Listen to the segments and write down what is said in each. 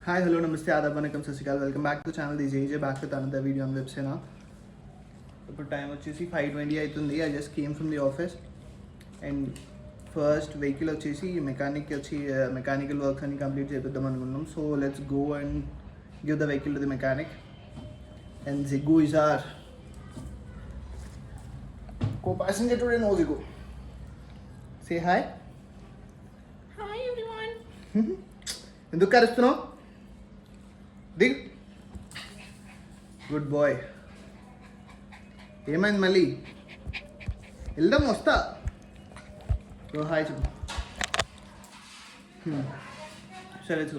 Hi, hello, namaste, adab, vanakkam, sasikal. Welcome back to the channel. This is AJ back with another video on Websena. ఇప్పుడు time వచ్చేసి 5:20 అవుతుంది. I just came from the office and first vehicle వచ్చేసి mechanical works అన్ని complete చేపిద్దాం అనుకున్నాం. So let's go and give the vehicle to the mechanic. And Jiggu is our co passenger today. No Jiggu, say hi. Hi everyone. ఎందుకు కరుస్తున్నావు? దిగ్. Good bye. ఏమైంది మళ్ళీ? వెళ్దాం, వస్తా. Hi చెప్పు. సరే చూ.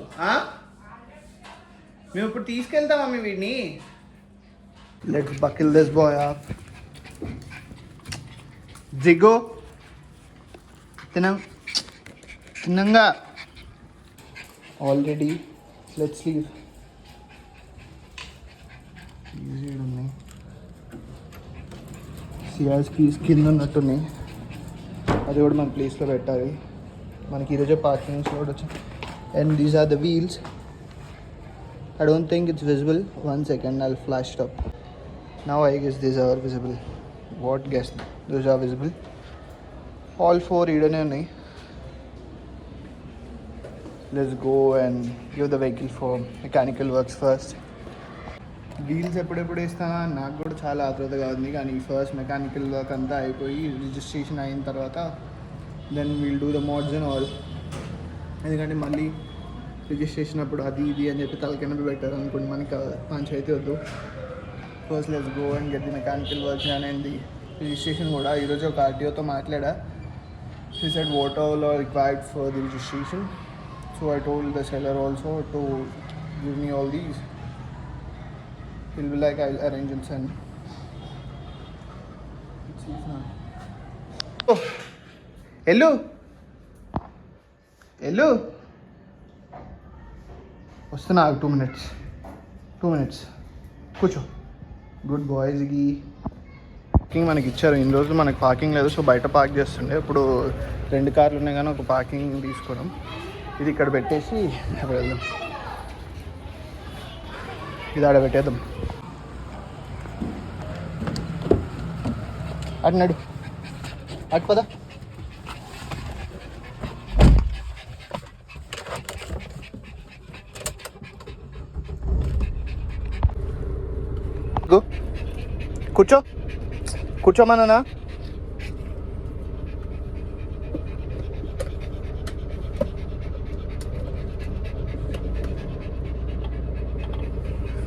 మేము ఇప్పుడు తీసుకెళ్తామా మీ వీడిని? Let's buckle this boy up. Jiggu తినంగా ఆల్రెడీ. Let's leave. ఈజీ ఉన్నాయి. సిఆర్ఎస్కి కింద ఉన్నట్టున్నాయి. అది కూడా మన ప్లేస్లో పెట్టాలి. మనకి ఈరోజే పార్కింగ్ స్లాట్ వచ్చింది. And these are the wheels. I don't think it's visible. 1 second, I'll flash it up. Now I guess these are visible. What guess? Those are visible. All 4 ఈడనే ఉన్నాయి. Let's go and give the vehicle for mechanical works first. Wheels ఎప్పుడెప్పుడు వేస్తానా నాకు కూడా చాలా ఆతృతగా ఉంది. కానీ first mechanical work అంతా అయిపోయి రిజిస్ట్రేషన్ అయిన తర్వాత then we'll do the mods and all. ఎందుకంటే మళ్ళీ రిజిస్ట్రేషన్ అప్పుడు అది ఇది అని చెప్పి తలకెనపి పెట్టారు అనుకోండి, మనకి పంచాయతీ వద్దు. First let's go and get the mechanical work అనేది. రిజిస్ట్రేషన్ కూడా ఈరోజు ఒక ఆర్టీఓతో మాట్లాడా. He said what all are required for the registration. So I told the seller also to give me all these. He'll be like, I'll arrange and send. Oh, hello. వస్తున్నా, 2 minutes. కూర్చో. Good bye జిగి. Parking మనకి ఇచ్చారు. ఇన్ని రోజులు మనకి parking లేదు, so బయట park చేస్తుండే. ఇప్పుడు 2 కార్లు ఉన్నాయి కానీ ఒక పార్కింగ్ తీసుకోవడం. ఇది ఇక్కడ పెట్టేసి అక్కడ వెళ్దాం. ఇది ఆడ పెట్టేద్దాం. అటు పదా. కూర్చోమన్నా.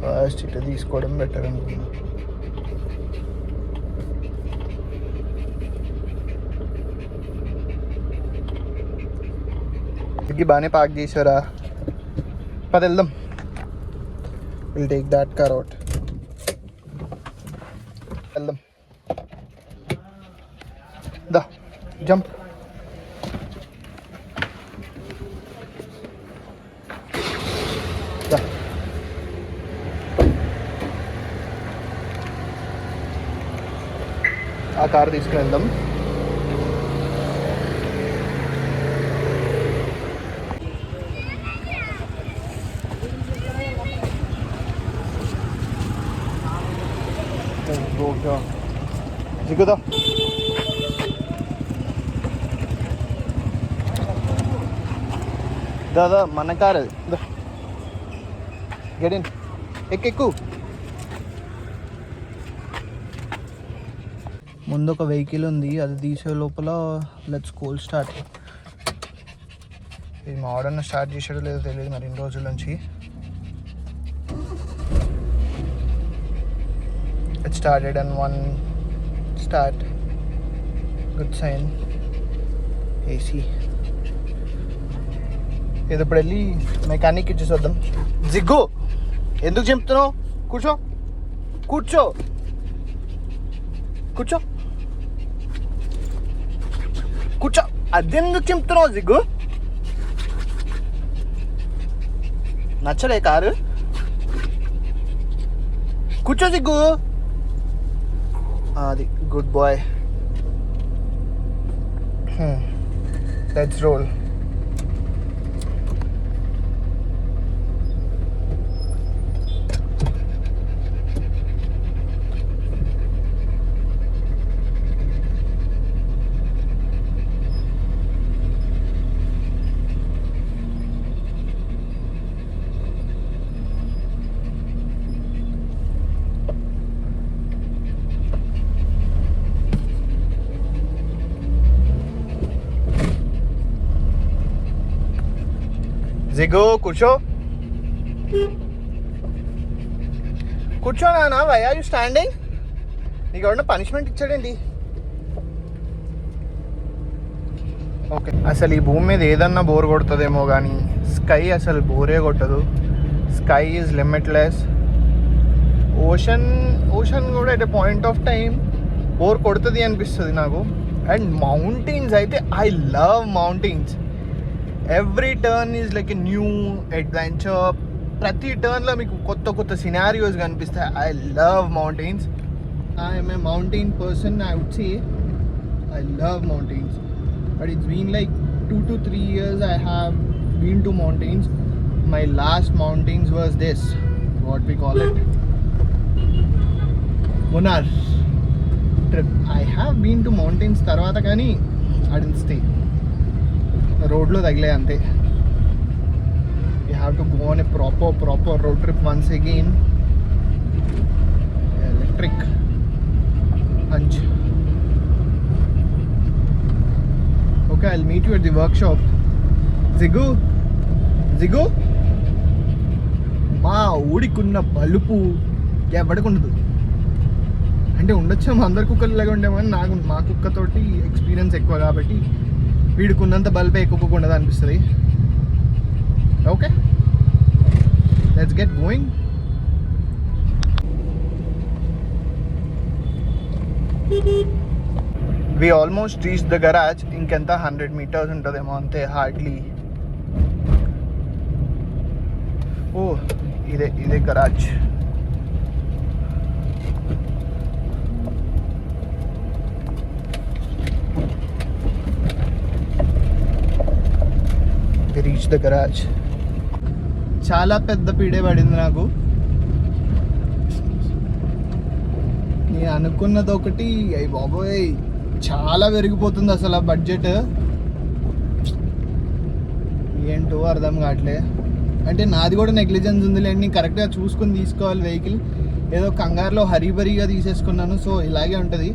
ఫస్ట్ ఇట్లా తీసుకోవడం బెటర్ అనుకున్నా. ఇది బాగానే పార్క్ చేసారా? పద వెళ్దాం. Will take that car out. వెళ్దాం. దా జంప్. దా. ఆ కార్ తీసుకుని వెళ్దాం. దిగుదా. దాదా మన కార్ అది. Get in. ఎక్కు. ముందు ఒక వెహికల్ ఉంది, అది తీసే లోపల లెట్స్ కోల్ స్టార్ట్. ఇది మా ఆర్డర్ని స్టార్ట్ చేసాడో లేదో తెలియదు మరి ఇన్ని రోజుల నుంచి. It started and 1 start. Good sign. AC. ఇది ఇప్పుడు వెళ్ళి మెకానిక్ ఇచ్చేసి వద్దాం. జిగ్గు ఎందుకు చెప్తున్నావు? కూర్చో. అదెందుకు చెప్తున్నావు జిగ్గు? నచ్చలే కారు? కూర్చో జిగ్గు. అది good boy. Let's roll. Jiggu కూర్చో కూర్చో నాన్న. Why are you standing? నీకు ఎవరైనా పనిష్మెంట్ ఇచ్చాడండి? ఓకే, అసలు ఈ భూమి మీద ఏదన్నా బోర్ కొడుతుందేమో కానీ స్కై అసలు బోరే కొట్టదు. Sky is limitless. ఓషన్ కూడా at a point of time bore కొడుతుంది అనిపిస్తుంది నాకు. అండ్ మౌంటైన్స్ అయితే I love mountains. Every turn is like a new adventure. ప్రతి టర్న్లో మీకు కొత్త కొత్త సినారియోస్ కనిపిస్తాయి. I love mountains. I'm a mountain person. I would say I love mountains, but it's been like 2 to 3 years I have been to mountains. My last mountains was this, what we call it, Munnar trip. I have been to mountains tarvata kani I didn't stay. Road lo tagle ante. You have to go on a proper road trip once again. Electric punch. Okay, I'll meet you at the workshop. జిగు మా ఊడికున్న బలుపు ఎవడికి ఉండదు. అంటే ఉండొచ్చాము, అందరి కుక్కలాగా ఉండేమని నాకు మా కుక్కతోటి experience ఎక్కువ కాబట్టి వీడికున్నంత బల్బే ఎక్కువ ఉండదు అనిపిస్తుంది. Okay, let's get going. We almost reached the garage. ఇంకెంత 100 meters ఉంటుందేమో అంతే, హార్డ్లీ. ఓ ఇదే garage. We reached the garage. చాలా పెద్ద పీడే పడింది నాకు. నేను అనుకున్నది ఒకటి, అయ్యి బాబోయ్ చాలా పెరిగిపోతుంది అసలు ఆ బడ్జెట్. ఏంటో అర్థం కావట్లే. అంటే నాది కూడా నెగ్లిజెన్స్ ఉందిలేండి. నేను కరెక్ట్గా చూసుకొని తీసుకోవాలి వెహికల్. ఏదో కంగారులో హరీబరీగా తీసేసుకున్నాను. సో ఇలాగే ఉంటుంది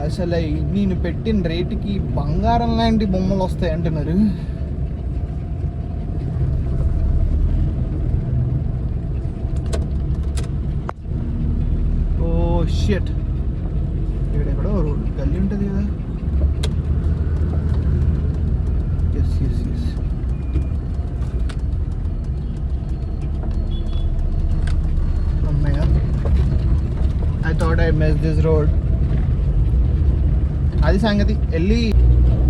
అసలు. నేను పెట్టిన రేటుకి బంగారం లాంటి బొమ్మలు వస్తాయి అంటున్నారు. ఓ షిట్, ఎక్కడో గల్లీ ఉంటుంది కదా. ఎస్ ఎస్ ఎస్, అమ్మయ్య. I thought I miss this road. అది సంగతి. వెళ్ళి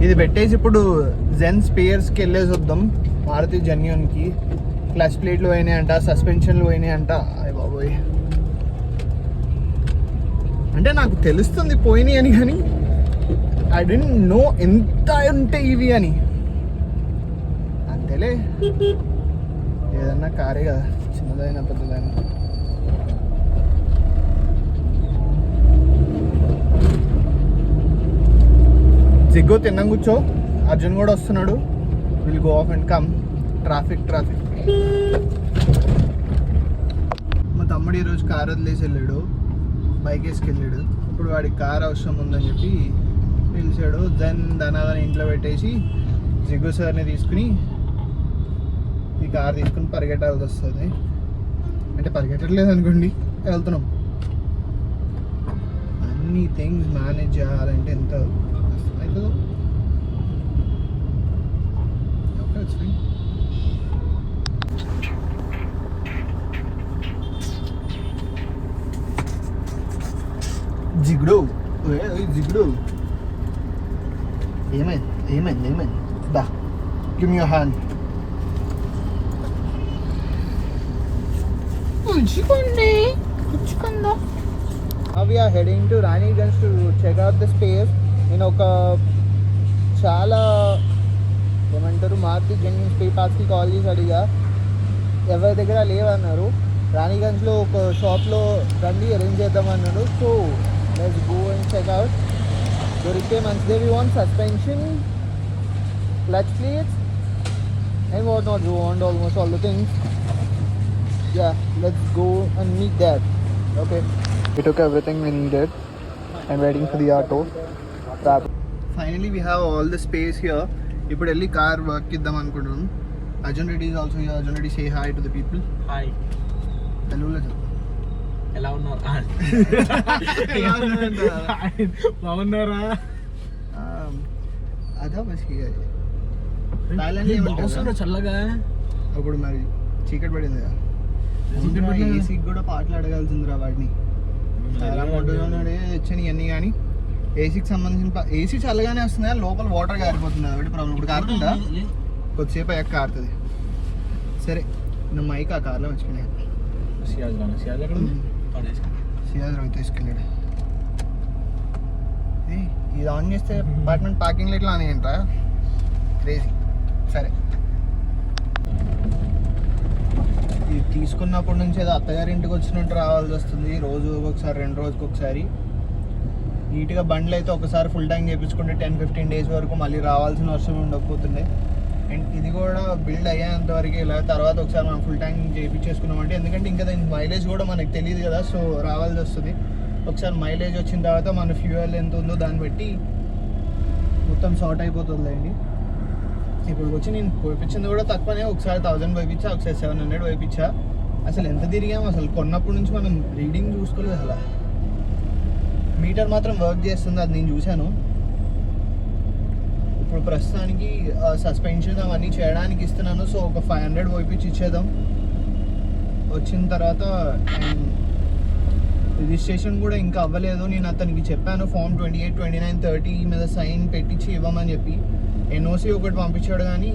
ఇది పెట్టేసి ఇప్పుడు జెన్ స్పేయర్స్కి వెళ్ళేసి వద్దాం. మారుతి జెన్యూన్కి క్లచ్ ప్లేట్లు పోయినాయంట, సస్పెన్షన్లు పోయినాయంట. అయ్య బాబోయ్, అంటే నాకు తెలుస్తుంది పోయినాయి అని, కానీ ఐ డోంట్ నో ఎంత ఉంటే ఇవి అని. అంతేలే, ఏదన్నా కారే కదా, చిన్నదైనా పెద్దదైనా. జిగ్గో తిన్నాం కూర్చో. అర్జున్ కూడా వస్తున్నాడు. Will go of and come. Traffic. మా తమ్ముడు ఈరోజు కార్ వదిలేసి వెళ్ళాడు, బైక్ వేసుకెళ్ళాడు. ఇప్పుడు వాడికి కార్ అవసరం ఉందని చెప్పి పిలిచాడు. దాని ఇంట్లో పెట్టేసి జిగ్గు సార్ని తీసుకుని ఈ కార్ తీసుకుని పరిగెట్టాల్సి వస్తుంది. అంటే పరిగెట్టట్లేదు అనుకోండి, వెళ్తున్నాం. అన్ని థింగ్స్ మేనేజ్ చేయాలంటే ఎంత అవుతుందో. Okay, it's fine. జిగుడు ఏమైంది దా, give me your hand. We are heading to Raniganj to check out the space. నేను ఒక చాలా ఏమంటారు మారుతి జెన్యూన్ స్పేర్ పార్ట్స్కి కాల్ చేసి అడిగా, ఎవరి దగ్గర లేవన్నారు. రాణిగంజ్లో ఒక షాప్లో రండి అరేంజ్ చేద్దామన్నాడు. So let's go and check out. దొరికితే మంచిదే. We want suspension, clutch plates and what not. We want almost all the things. Yeah, let's go and meet that. Okay. We took everything we needed and waiting for the auto. Finally we have all the space here. ఇప్పుడు వెళ్ళి car work ఇద్దాం అనుకుంటున్నాం. Arjun Reddy is also here. Arjun Reddy, say hi to the people. Hi Hello, hello. ఎలా ఉన్నారు Um, బాగున్నారా అదా bus Thailand బాగుందా చల్లగా అప్పుడు మరి చీకటి పడింది కదా చీకటి పడిందా? ఏసీకి కూడా పాటలు అడగాల్సిందిరా వాడిని చాలా మొట్టమొదటి తెచ్చని ఇవన్నీ కానీ ఏసీకి సంబంధించిన ఏసీ చల్లగానే వస్తుంది కానీ లోపల వాటర్ కారిపోతుంది కాబట్టి ప్రాబ్లం ఇప్పుడు కారుతుందా కొద్దిసేపు అయ్యాక కారుతుంది సరే నా మైక్ ఆ కార్లో మర్చిపోయినా సియాజ్ ఎక్కడ ఉంది సియాజ్ రవి తీసుకెళ్ళాడు ఇది ఆన్ చేస్తే అపార్ట్మెంట్ పార్కింగ్ లైట్లు ఆన్ ఏంట్రా క్రేజీ సరే ఇది తీసుకున్నప్పటి నుంచి ఏదో అత్తగారి ఇంటికి వచ్చినట్టు రావాల్సి వస్తుంది రోజు ఒకసారి 2 రోజులకు ఒకసారి నీట్గా బండ్లు అయితే ఒకసారి ఫుల్ ట్యాంక్ చేయించుకుంటే 10-15 డేస్ వరకు మళ్ళీ రావాల్సిన అవసరం ఉండకపోతుండే అండ్ ఇది కూడా బిల్డ్ అయ్యేంత వరకు ఇలా తర్వాత ఒకసారి మనం ఫుల్ ట్యాంక్ చేయించేసుకున్నామంటే ఎందుకంటే ఇంకా దాని మైలేజ్ కూడా మనకు తెలియదు కదా సో రావాల్సి వస్తుంది ఒకసారి మైలేజ్ వచ్చిన తర్వాత మన ఫ్యూయల్ ఎంత ఉందో దాన్ని బట్టి మొత్తం షార్ట్ అయిపోతుంది అండి ఇప్పుడు వచ్చి నేను పోయించింది కూడా తక్కువనే ఒకసారి 1000 పోయించా ఒకసారి 700 పోయించా అసలు ఎంత తిరిగాము అసలు కొన్నప్పటి నుంచి మనం రీడింగ్ చూసుకోలేదు అసలు మీటర్ మాత్రం వర్క్ చేస్తుంది అది నేను చూశాను ఇప్పుడు ప్రస్తుతానికి సస్పెన్షన్ అవన్నీ చేయడానికి ఇస్తున్నాను సో ఒక 500 పోయించి ఇచ్చేద్దాం వచ్చిన తర్వాత రిజిస్ట్రేషన్ కూడా ఇంకా అవ్వలేదు నేను అతనికి చెప్పాను ఫామ్ 28, 29, 30 మీద సైన్ పెట్టించి ఇవ్వమని చెప్పి ఎన్ఓసి ఒకటి పంపించాడు కానీ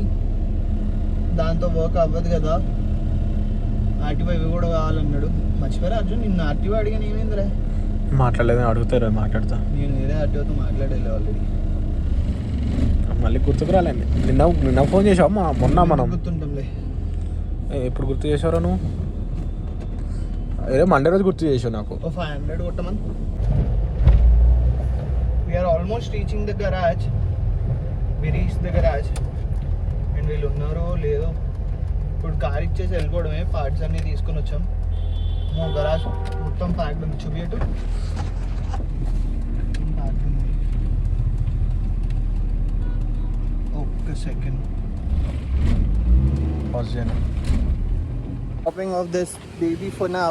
దాంతో వర్క్ అవ్వదు కదా ఆర్టీఓ ఇవి కూడా కావాలన్నాడు మర్చిపోయారు అర్జున్ నిన్న ఆర్టీఓ అడిగాను ఏమైందిరా మాట్లాడలేదు అడుగుతారు మాట్లాడతా నేను వేరే ఆర్టీఓతో మాట్లాడలే ఆల్రెడీ మళ్ళీ గుర్తుకు రాలేండి నిన్న ఫోన్ చేసావు మొన్న మనం గుర్తుంటాంలే ఎప్పుడు గుర్తు చేసావురా నువ్వు అరే మండే రోజు గుర్తు చేసావు నాకు 500 కొట్టమని we are almost reaching the garage we reach the garage and వీళ్ళు ఉన్నారో లేదో ఇప్పుడు కార్ ఇచ్చేసి వెళ్ళిపోవడమే పార్ట్స్ అన్నీ తీసుకొని వచ్చాం మా గరాజ్ మొత్తం ప్యాక్డ్ ఉంది చూపియటు ప్యాక్డ్ ఉంది ఒక్క second shopping off this baby for now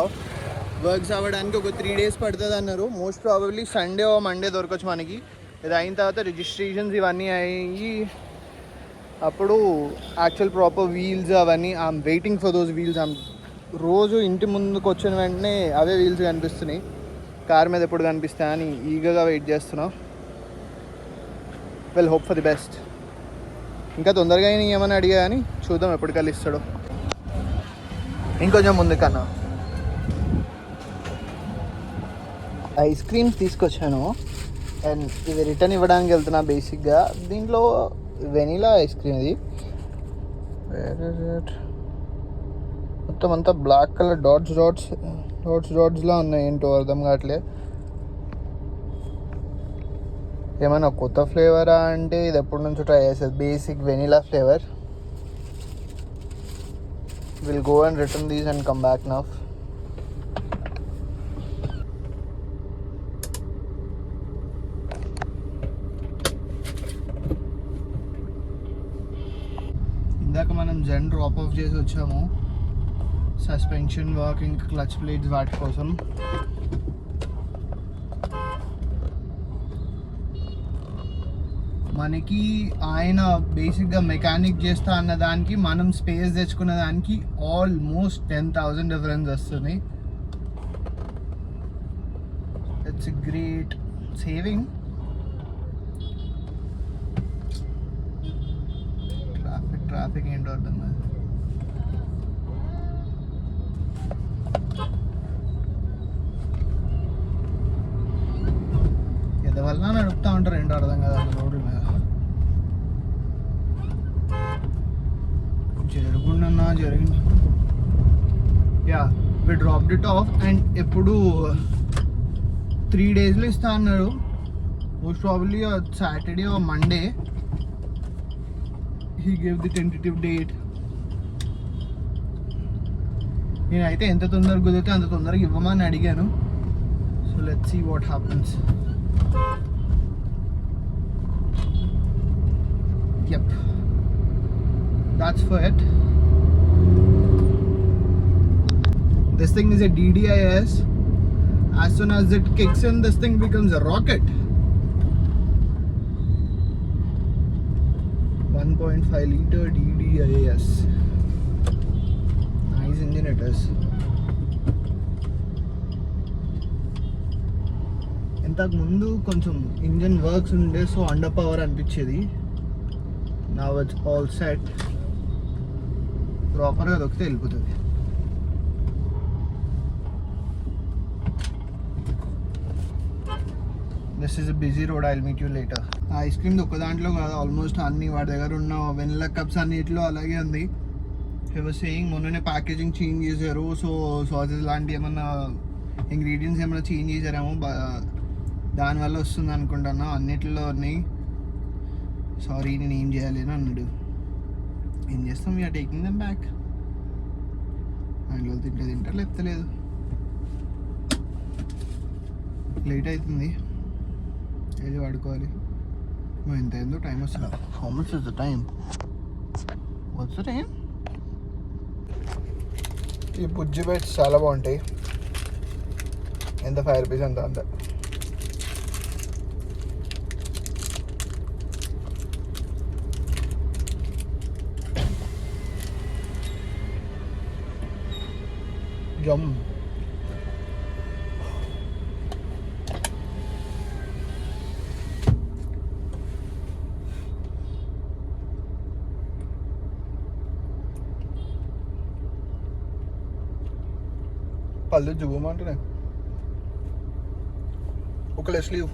works అవ్వడానికి ఒక 3 days పడుతుంది అన్నారు మోస్ట్ ప్రాబబ్లీ సండే ఓ మండే దొరకచ్చు మనకి ఇది అయిన తర్వాత రిజిస్ట్రేషన్స్ ఇవన్నీ అయ్యి అప్పుడు యాక్చువల్ ప్రాపర్ వీల్స్ అవన్నీ I'm waiting for those wheels రోజు ఇంటి ముందుకు వచ్చిన వెంటనే అవే వీల్స్ కనిపిస్తున్నాయి కార్ మీద ఎప్పుడు కనిపిస్తాయని ఈగగా వెయిట్ చేస్తున్నా well hope for the best ఇంకా తొందరగా ఏమని అడిగా కానీ చూద్దాం ఎప్పుడు కలిస్తాడో ఇంకొంచెం ముందు కన్నా ఐస్ క్రీమ్స్ తీసుకొచ్చాను అండ్ ఇది రిటర్న్ ఇవ్వడానికి వెళ్తున్నా బేసిక్గా దీంట్లో వెనీలా ఐస్ క్రీమ్ ఇది మొత్తం అంతా బ్లాక్ కలర్ డాట్స్లా ఉన్నాయి ఏంటో అర్థం కావట్లే ఏమైనా కొత్త ఫ్లేవరా అంటే ఇది ఎప్పటి నుంచో ట్రై చేసేది basic vanilla flavour we'll go and return these and come back now. ఇందాక మనం జెన్ డ్రాప్ ఆఫ్ చేసి వచ్చాము సస్పెన్షన్ వర్క్ ఇంకా క్లచ్ ప్లేట్స్ వాటి కోసం మనకి ఆయన బేసిక్గా మెకానిక్ చేస్తా అన్న దానికి మనం స్పేస్ తెచ్చుకున్న దానికి ఆల్మోస్ట్ 10,000 డిఫరెన్స్ వస్తుంది ఇట్స్ గ్రేట్ సేవింగ్ ట్రాఫిక్ ఏంటో అర్థం కాదు ఎదవల్ల నడుపుతా ఉంటారు ఏంటో అర్థం కాదు రోడ్ల మీద జరుగుండన్నా జరిగింది ya we dropped it off and ఎప్పుడు 3 daysలో ఇస్తా అన్నారు most probably Saturday or Monday he gave the tentative date నేనైతే ఎంత తొందరగా కుదిరితే అంత తొందరగా ఇవ్వమని అడిగాను so let's see what happens yep that's for it This thing is a DDIS. As soon as it kicks in, this thing becomes a rocket. 1.5 liter DDIS. Nice engine it is. ఇంతకు ముందు కొంచెం engine works ఉండే, so under power అనిపించేది. Now it's all set. ప్రాపర్గా దొరికితే వెళ్ళిపోతుంది. This is a busy road, I will meet you later. Ice cream ఒక్క దాంట్లో కాదు, ఆల్మోస్ట్ అన్ని వాడి దగ్గర ఉన్న వెనిలా కప్స్ అన్నిట్లో అలాగే ఉంది. హి వాజ్ సేయింగ్ మొన్ననే ప్యాకేజింగ్ చేంజ్ చేశారు, సో సాసెస్ లాంటి ఏమన్నా ఇంగ్రీడియంట్స్ ఏమైనా చేంజ్ చేశారేమో, దానివల్ల వస్తుంది అనుకుంటున్నా. అన్నిటిలో ఉన్నాయి. సారీ, నేను ఏం చేయాలి అని అన్నాడు. ఏం చేస్తాం, వీఆర్ టేకింగ్ దెమ్ బ్యాక్. ఆయన తింటారు లేకపోతే లేదు. లేట్ అవుతుంది, ఏది వాడుకోవాలి. ఎంత అయిందో టైం వస్తుందా? How much is the time? What's the time? ఈ బుజ్జి బెడ్స్ చాలా బాగుంటాయి. ఎంత 5 రూపీస్ అంత. Yum. పళ్ళు జువ్వమంటున్నాయి. ఒక లెస్ లీవ్.